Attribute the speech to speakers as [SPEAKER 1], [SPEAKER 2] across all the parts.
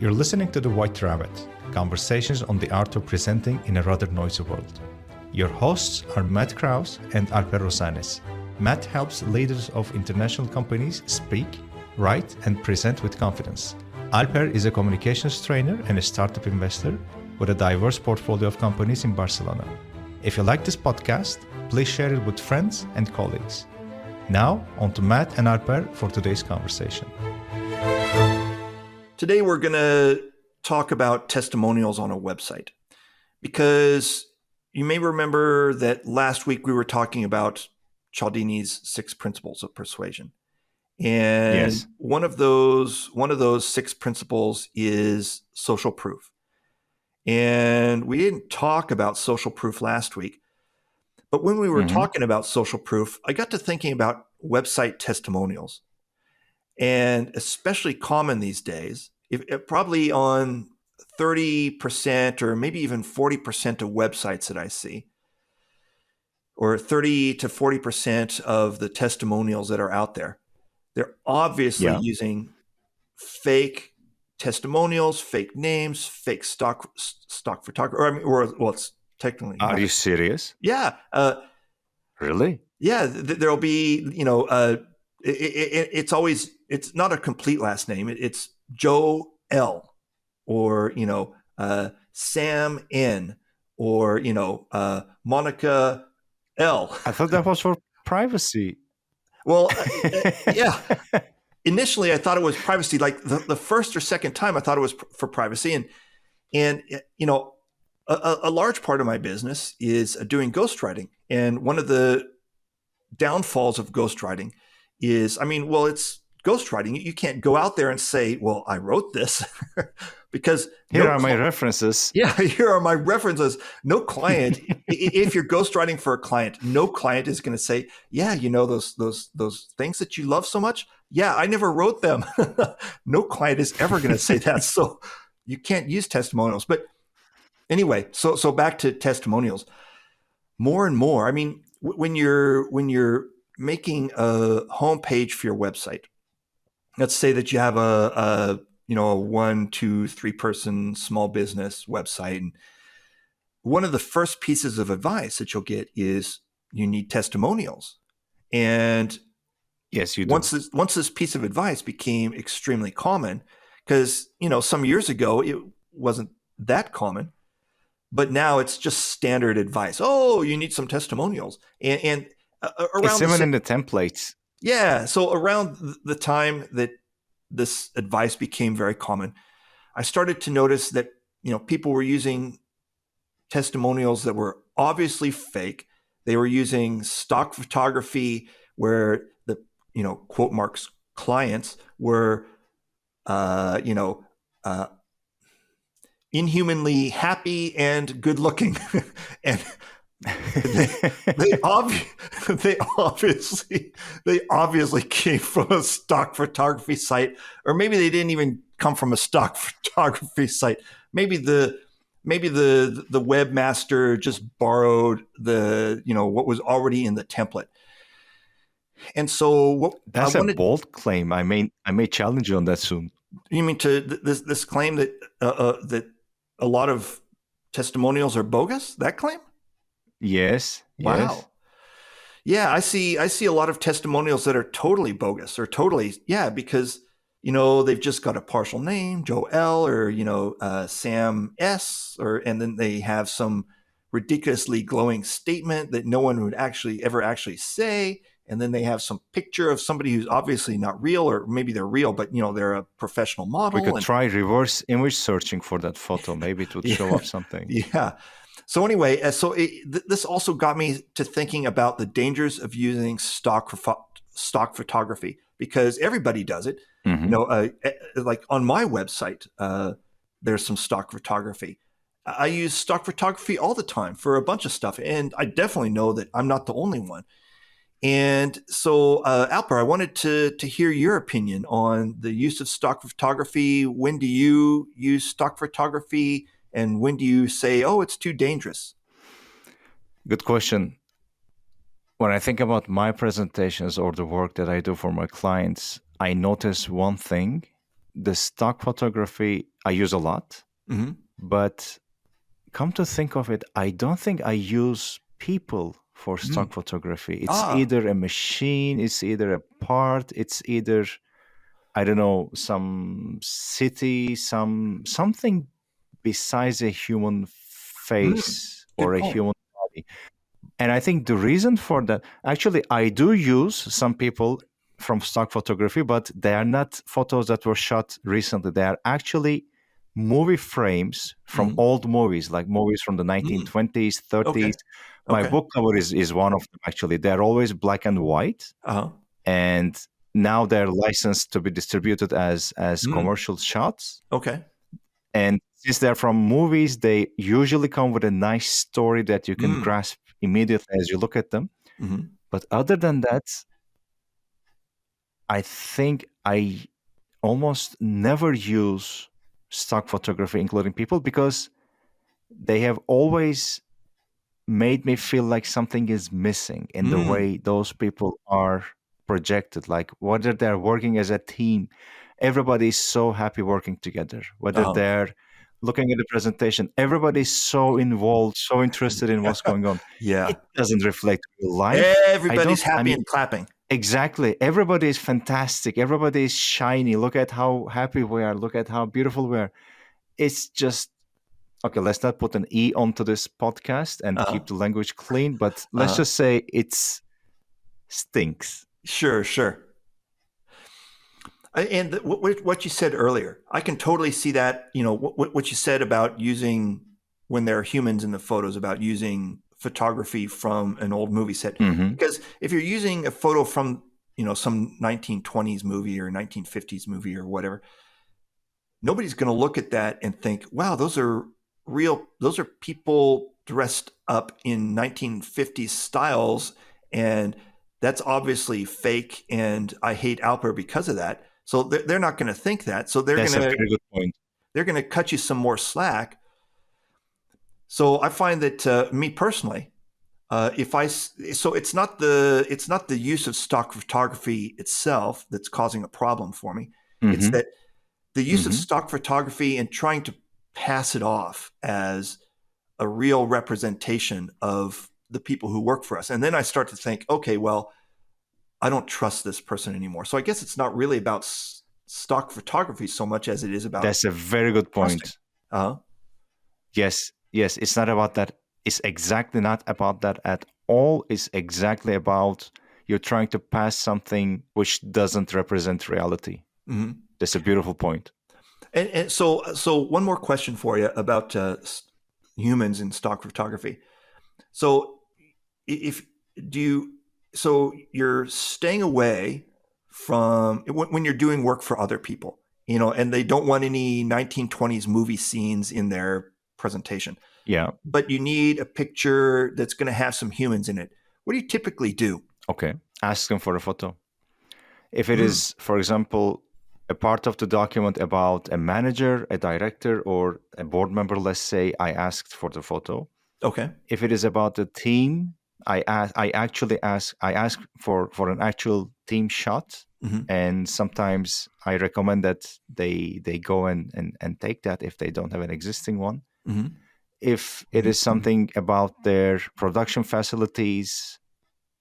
[SPEAKER 1] You're listening to The White Rabbit, conversations on the art of presenting in a rather noisy world. Your hosts are Matt Krause and Alper Rozanes. Matt helps leaders of international companies speak, write, and present with confidence. Alper is a communications trainer and a startup investor with a diverse portfolio of companies in Barcelona. If you like this podcast, please share it with friends and colleagues. Now, on to Matt and Alper for today's conversation.
[SPEAKER 2] Today, we're going to talk about testimonials on a website because you may remember that last week we were talking about Cialdini's 6 principles of persuasion. And
[SPEAKER 1] Yes.
[SPEAKER 2] one of those 6 principles is social proof. And we didn't talk about social proof last week, but when we were talking about social proof, I got to thinking about website testimonials. And especially common these days, if probably on 30% or maybe even 40% of websites that I see, or 30 to 40% of the testimonials that are out there, they're obviously using fake testimonials, fake names, fake stock photography. Well, it's technically.
[SPEAKER 1] Are you serious?
[SPEAKER 2] Yeah.
[SPEAKER 1] Really?
[SPEAKER 2] Yeah. There'll be, it's not a complete last name. It's Joe L, or Sam N, or Monica L.
[SPEAKER 1] I thought that was for privacy.
[SPEAKER 2] Well, yeah. Initially, I thought it was privacy. Like the first or second time, I thought it was for privacy, and a large part of my business is doing ghostwriting, and one of the downfalls of ghostwriting is, it's ghostwriting. You can't go out there and say, well, I wrote this because
[SPEAKER 1] here are my references.
[SPEAKER 2] Yeah, here are my references. No client, if you're ghostwriting for a client, no client is going to say, yeah, those things that you love so much. Yeah, I never wrote them. No client is ever going to say that. So you can't use testimonials. But anyway, so back to testimonials. More and more, when you're making a homepage for your website, let's say that you have a 1, 2, 3 person small business website, and one of the first pieces of advice that you'll get is you need testimonials. And
[SPEAKER 1] yes, you do.
[SPEAKER 2] Once this piece of advice became extremely common, because some years ago it wasn't that common, but now it's just standard advice. Oh, you need some testimonials, and around
[SPEAKER 1] it's even in the templates.
[SPEAKER 2] Yeah. So around the time that this advice became very common, I started to notice that, people were using testimonials that were obviously fake. They were using stock photography where the, quote marks clients were, inhumanly happy and good looking. And they obviously came from a stock photography site, or maybe they didn't even come from a stock photography site. Maybe the webmaster just borrowed what was already in the template. And so
[SPEAKER 1] that's a bold claim. I may challenge you on that soon.
[SPEAKER 2] You mean to this claim that that a lot of testimonials are bogus? That claim?
[SPEAKER 1] Yes.
[SPEAKER 2] Wow.
[SPEAKER 1] Yes.
[SPEAKER 2] Yeah, I see a lot of testimonials that are totally bogus, or totally, because they've just got a partial name, Joe L, or Sam S, and then they have some ridiculously glowing statement that no one would ever actually say, and then they have some picture of somebody who's obviously not real, or maybe they're real, but they're a professional model.
[SPEAKER 1] We could try reverse image searching for that photo. Maybe it would show up something.
[SPEAKER 2] Yeah. So anyway, this also got me to thinking about the dangers of using stock photography, because everybody does it. Like on my website, there's some stock photography. I use stock photography all the time for a bunch of stuff, and I definitely know that I'm not the only one. And so, Alper, I wanted to hear your opinion on the use of stock photography. When do you use stock photography? And when do you say, oh, it's too dangerous?
[SPEAKER 1] Good question. When I think about my presentations or the work that I do for my clients, I notice one thing the stock photography I use a lot, but come to think of it, I don't think I use people for stock photography. It's either a machine, it's either a part, it's either, I don't know, some city, something besides a human face or
[SPEAKER 2] Good
[SPEAKER 1] a
[SPEAKER 2] point.
[SPEAKER 1] human body. And I think the reason for that, actually, I do use some people from stock photography, but they are not photos that were shot recently. They are actually movie frames from old movies, like movies from the 1920s, 30s. My book cover is one of them, actually. They're always black and white. And now they're licensed to be distributed as commercial shots.
[SPEAKER 2] Okay.
[SPEAKER 1] And since they're from movies, they usually come with a nice story that you can grasp immediately as you look at them. But other than that, I think I almost never use stock photography, including people, because they have always made me feel like something is missing in the way those people are projected. Like whether they're working as a team, everybody is so happy working together. Whether they're looking at the presentation, everybody's so involved, so interested in what's going on.
[SPEAKER 2] Yeah.
[SPEAKER 1] It doesn't reflect real life.
[SPEAKER 2] Everybody's happy and clapping.
[SPEAKER 1] Exactly. Everybody is fantastic. Everybody is shiny. Look at how happy we are. Look at how beautiful we are. It's just, okay, let's not put an E onto this podcast and keep the language clean, but let's just say it's stinks.
[SPEAKER 2] Sure. And what you said earlier, I can totally see that, what you said about using, when there are humans in the photos, about using photography from an old movie set. Because if you're using a photo from, some 1920s movie or 1950s movie or whatever, nobody's going to look at that and think, wow, those are people dressed up in 1950s styles, and that's obviously fake, and I hate Alper because of that. So they're not going to think that. So
[SPEAKER 1] That's a very good point.
[SPEAKER 2] They're going to cut you some more slack. So I find that me personally, so it's not the use of stock photography itself that's causing a problem for me. It's that the use of stock photography and trying to pass it off as a real representation of the people who work for us. And then I start to think, okay, well, I don't trust this person anymore. So I guess it's not really about stock photography so much as it is about.
[SPEAKER 1] That's a very good point. Yes. It's not about that. It's exactly not about that at all. It's exactly about you're trying to pass something which doesn't represent reality. That's a beautiful point.
[SPEAKER 2] And so one more question for you about humans in stock photography. So so you're staying away from when you're doing work for other people, and they don't want any 1920s movie scenes in their presentation.
[SPEAKER 1] Yeah.
[SPEAKER 2] But you need a picture that's going to have some humans in it. What do you typically do?
[SPEAKER 1] Okay. Ask them for a photo. If it is, for example, a part of the document about a manager, a director, or a board member, let's say, I asked for the photo.
[SPEAKER 2] Okay.
[SPEAKER 1] If it is about the team, I ask for an actual team shot. And sometimes I recommend that they go and take that if they don't have an existing one. If it is something about their production facilities,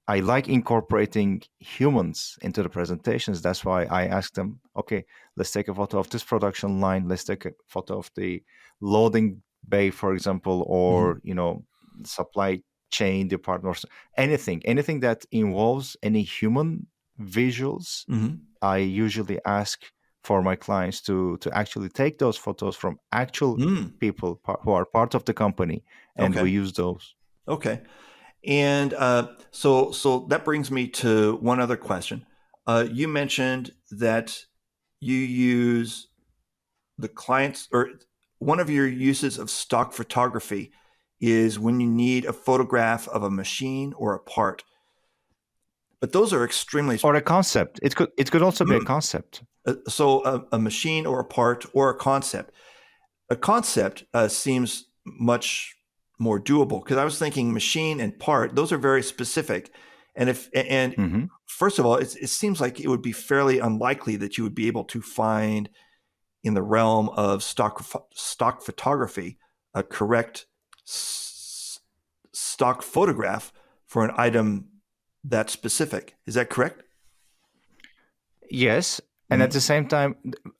[SPEAKER 1] I like incorporating humans into the presentations. That's why I ask them, okay, let's take a photo of this production line. Let's take a photo of the loading bay, for example, or, supply chain department, or anything that involves any human visuals. I usually ask for my clients to actually take those photos from actual people who are part of the company, and we use those.
[SPEAKER 2] Okay. And so that brings me to one other question. You mentioned that you use the clients, or one of your uses of stock photography is when you need a photograph of a machine or a part. But those are extremely...
[SPEAKER 1] Or a concept. It could also be a concept.
[SPEAKER 2] So a machine or a part or a concept. A concept seems much more doable, because I was thinking machine and part, those are very specific. And first of all, it seems like it would be fairly unlikely that you would be able to find in the realm of stock photography, a correct stock photograph for an item that's specific. Is that correct?
[SPEAKER 1] Yes. And at the same time,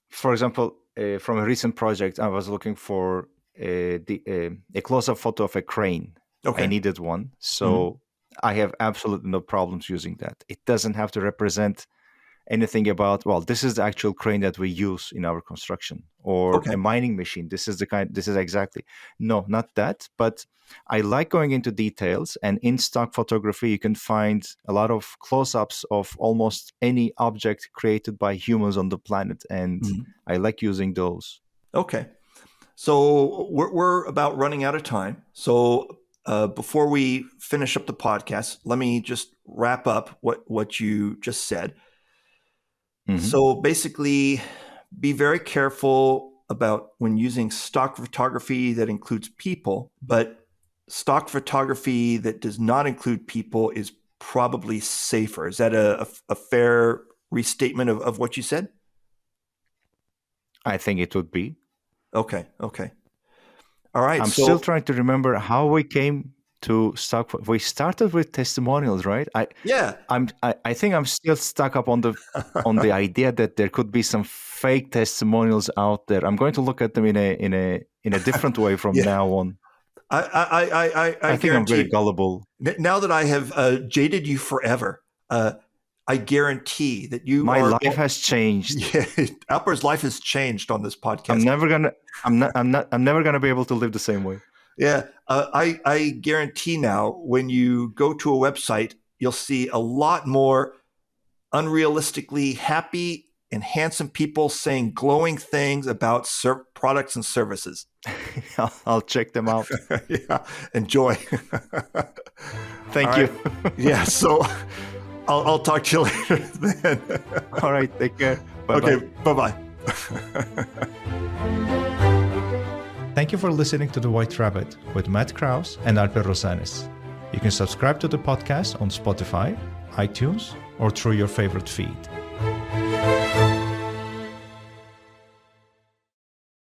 [SPEAKER 1] for example, from a recent project, I was looking for a close-up photo of a crane.
[SPEAKER 2] Okay.
[SPEAKER 1] I needed one. So I have absolutely no problems using that. It doesn't have to represent anything about, well, this is the actual crane that we use in our construction, or a mining machine. This is exactly. No, not that. But I like going into details, and in stock photography, you can find a lot of close-ups of almost any object created by humans on the planet. And I like using those.
[SPEAKER 2] Okay. So we're about running out of time. So before we finish up the podcast, let me just wrap up what you just said. So basically, be very careful about when using stock photography that includes people, but stock photography that does not include people is probably safer. Is that a fair restatement of what you said?
[SPEAKER 1] I think it would be.
[SPEAKER 2] Okay. All right.
[SPEAKER 1] I'm still trying to remember how we came to stock. We started with testimonials, right? I think I'm still stuck up on the idea that there could be some fake testimonials out there. I'm going to look at them in a different way from now on.
[SPEAKER 2] I
[SPEAKER 1] think I'm very gullible.
[SPEAKER 2] Now that I have jaded you forever, I guarantee that
[SPEAKER 1] my life has changed.
[SPEAKER 2] Yeah, Alper's life has changed on this podcast.
[SPEAKER 1] I'm never gonna be able to live the same way.
[SPEAKER 2] Yeah, I guarantee now when you go to a website, you'll see a lot more unrealistically happy and handsome people saying glowing things about products and services.
[SPEAKER 1] I'll check them out.
[SPEAKER 2] Yeah, enjoy.
[SPEAKER 1] Thank you.
[SPEAKER 2] Yeah, so I'll talk to you later then.
[SPEAKER 1] All right, take care. Bye-bye.
[SPEAKER 2] Okay, bye-bye.
[SPEAKER 1] Thank you for listening to The White Rabbit with Matt Krause and Alper Rozanes. You can subscribe to the podcast on Spotify, iTunes, or through your favorite feed.